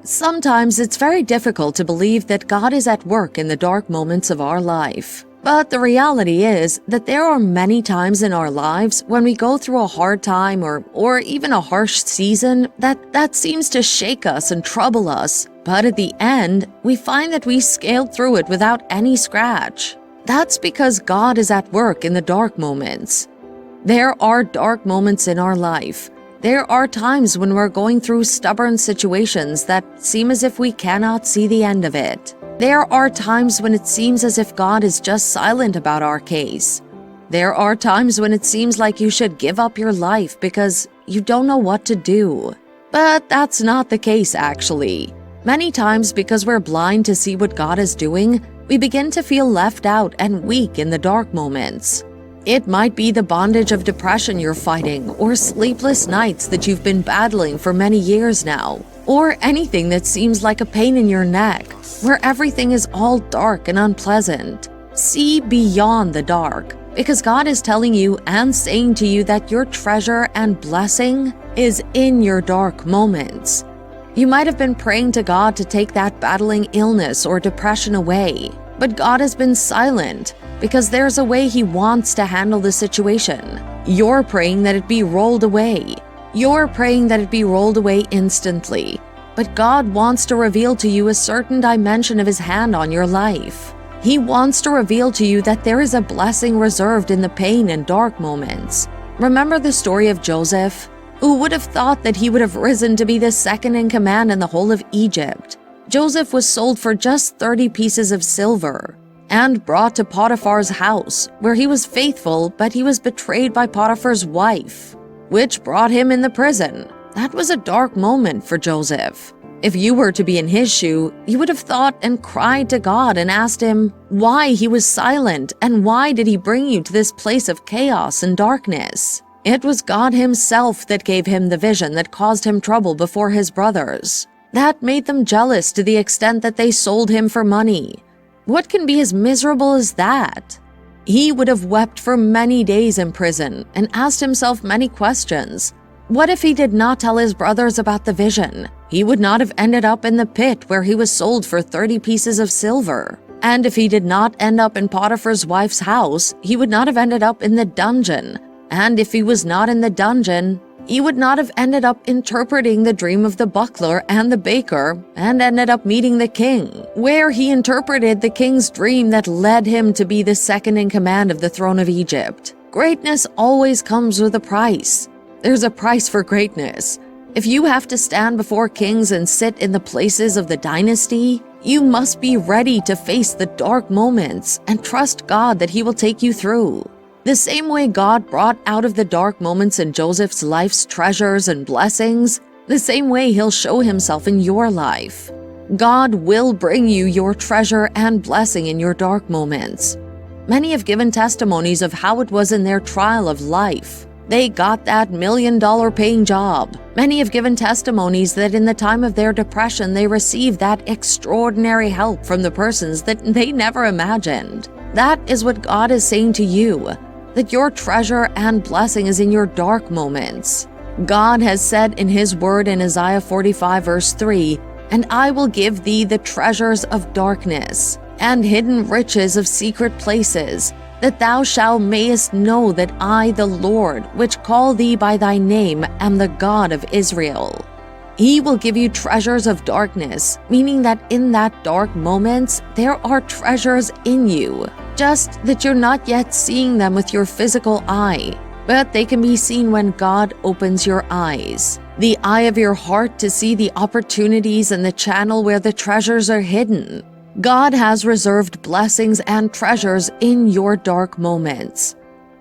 Sometimes it's very difficult to believe that God is at work in the dark moments of our life. But the reality is that there are many times in our lives when we go through a hard time or even a harsh season that seems to shake us and trouble us. But at the end, we find that we scaled through it without any scratch. That's because God is at work in the dark moments. There are dark moments in our life. There are times when we're going through stubborn situations that seem as if we cannot see the end of it. There are times when it seems as if God is just silent about our case. There are times when it seems like you should give up your life because you don't know what to do. But that's not the case, actually. Many times, because we're blind to see what God is doing, we begin to feel left out and weak in the dark moments. It might be the bondage of depression you're fighting, or sleepless nights that you've been battling for many years now, or anything that seems like a pain in your neck, where everything is all dark and unpleasant. See beyond the dark, because God is telling you and saying to you that your treasure and blessing is in your dark moments. You might have been praying to God to take that battling illness or depression away, but God has been silent because there's a way He wants to handle the situation. You're praying that it be rolled away. You're praying that it be rolled away instantly. But God wants to reveal to you a certain dimension of His hand on your life. He wants to reveal to you that there is a blessing reserved in the pain and dark moments. Remember the story of Joseph? Who would have thought that he would have risen to be the second in command in the whole of Egypt? Joseph was sold for just 30 pieces of silver and brought to Potiphar's house, where he was faithful, but he was betrayed by Potiphar's wife, which brought him in the prison. That was a dark moment for Joseph. If you were to be in his shoe, you would have thought and cried to God and asked Him why He was silent and why did He bring you to this place of chaos and darkness. It was God Himself that gave him the vision that caused him trouble before his brothers. That made them jealous to the extent that they sold him for money. What can be as miserable as that? He would have wept for many days in prison and asked himself many questions. What if he did not tell his brothers about the vision? He would not have ended up in the pit where he was sold for 30 pieces of silver. And if he did not end up in Potiphar's wife's house, he would not have ended up in the dungeon. And if he was not in the dungeon, he would not have ended up interpreting the dream of the butler and the baker and ended up meeting the king, where he interpreted the king's dream that led him to be the second in command of the throne of Egypt. Greatness always comes with a price. There's a price for greatness. If you have to stand before kings and sit in the places of the dynasty, you must be ready to face the dark moments and trust God that He will take you through. The same way God brought out of the dark moments in Joseph's life's treasures and blessings, the same way He'll show Himself in your life. God will bring you your treasure and blessing in your dark moments. Many have given testimonies of how it was in their trial of life. They got that $1 million paying job. Many have given testimonies that in the time of their depression, they received that extraordinary help from the persons that they never imagined. That is what God is saying to you, that your treasure and blessing is in your dark moments. God has said in His word in Isaiah 45 verse 3, "And I will give thee the treasures of darkness, and hidden riches of secret places, that thou shalt mayest know that I, the Lord, which call thee by thy name, am the God of Israel." He will give you treasures of darkness, meaning that in that dark moments, there are treasures in you. Just that you're not yet seeing them with your physical eye, but they can be seen when God opens your eyes. The eye of your heart to see the opportunities and the channel where the treasures are hidden. God has reserved blessings and treasures in your dark moments.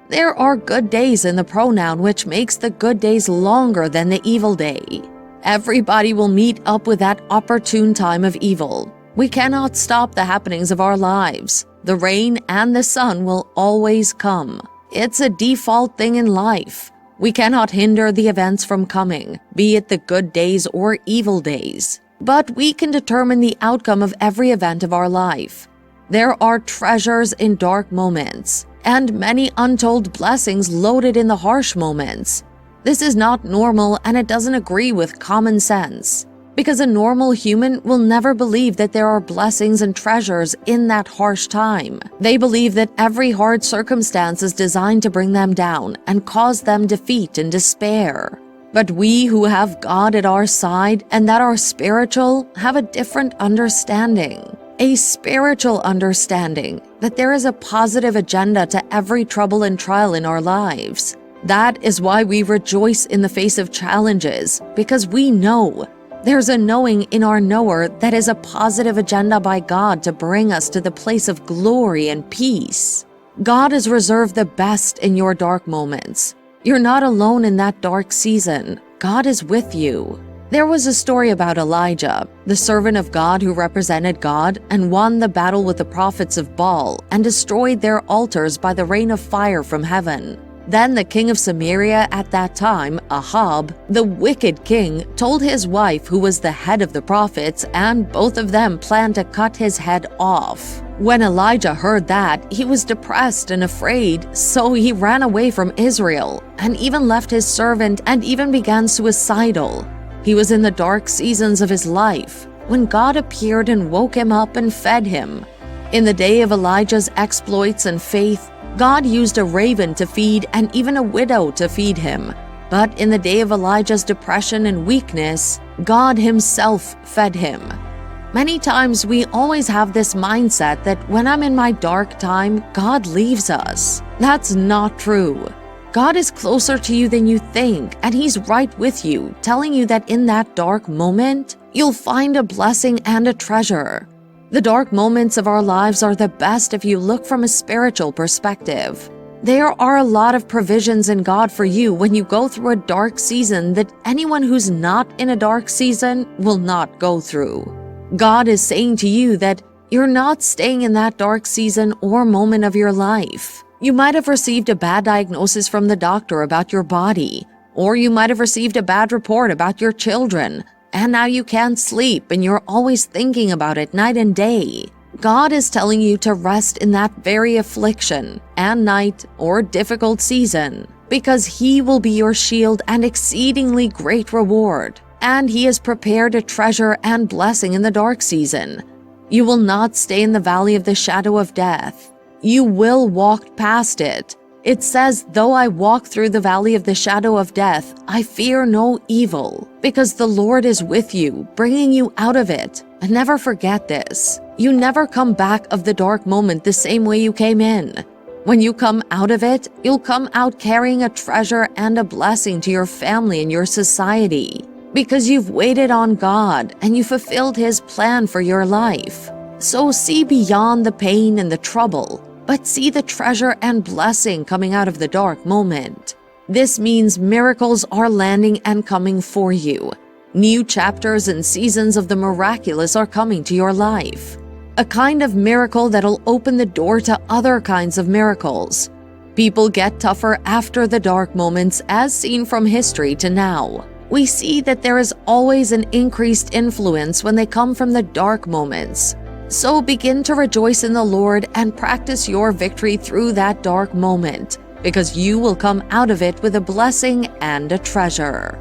There are good days in the pronoun, which makes the good days longer than the evil day. Everybody will meet up with that opportune time of evil. We cannot stop the happenings of our lives. The rain and the sun will always come. It's a default thing in life. We cannot hinder the events from coming, be it the good days or evil days. But we can determine the outcome of every event of our life. There are treasures in dark moments, and many untold blessings loaded in the harsh moments. This is not normal, and it doesn't agree with common sense. Because a normal human will never believe that there are blessings and treasures in that harsh time. They believe that every hard circumstance is designed to bring them down and cause them defeat and despair. But we who have God at our side and that are spiritual have a different understanding. A spiritual understanding that there is a positive agenda to every trouble and trial in our lives. That is why we rejoice in the face of challenges, because we know there's a knowing in our knower that is a positive agenda by God to bring us to the place of glory and peace. God has reserved the best in your dark moments. You're not alone in that dark season. God is with you. There was a story about Elijah, the servant of God who represented God and won the battle with the prophets of Baal and destroyed their altars by the rain of fire from heaven. Then the king of Samaria at that time, Ahab, the wicked king, told his wife, who was the head of the prophets, and both of them planned to cut his head off. When Elijah heard that, he was depressed and afraid, so he ran away from Israel and even left his servant and even began suicidal. He was in the dark seasons of his life when God appeared and woke him up and fed him. In the day of Elijah's exploits and faith, God used a raven to feed and even a widow to feed him. But in the day of Elijah's depression and weakness, God himself fed him. Many times we always have this mindset that when I'm in my dark time, God leaves us. That's not true. God is closer to you than you think, and He's right with you, telling you that in that dark moment, you'll find a blessing and a treasure. The dark moments of our lives are the best if you look from a spiritual perspective. There are a lot of provisions in God for you when you go through a dark season that anyone who's not in a dark season will not go through. God is saying to you that you're not staying in that dark season or moment of your life. You might have received a bad diagnosis from the doctor about your body, or you might have received a bad report about your children, and now you can't sleep and you're always thinking about it night and day. God is telling you to rest in that very affliction and night or difficult season, because He will be your shield and exceedingly great reward, and He has prepared a treasure and blessing in the dark season. You will not stay in the valley of the shadow of death. You will walk past it. It says, though I walk through the valley of the shadow of death, I fear no evil, because the Lord is with you, bringing you out of it. And never forget this. You never come back of the dark moment the same way you came in. When you come out of it, you'll come out carrying a treasure and a blessing to your family and your society, because you've waited on God and you fulfilled His plan for your life. So see beyond the pain and the trouble, but see the treasure and blessing coming out of the dark moment. This means miracles are landing and coming for you. New chapters and seasons of the miraculous are coming to your life. A kind of miracle that'll open the door to other kinds of miracles. People get tougher after the dark moments, as seen from history to now. We see that there is always an increased influence when they come from the dark moments. So begin to rejoice in the Lord and practice your victory through that dark moment, because you will come out of it with a blessing and a treasure.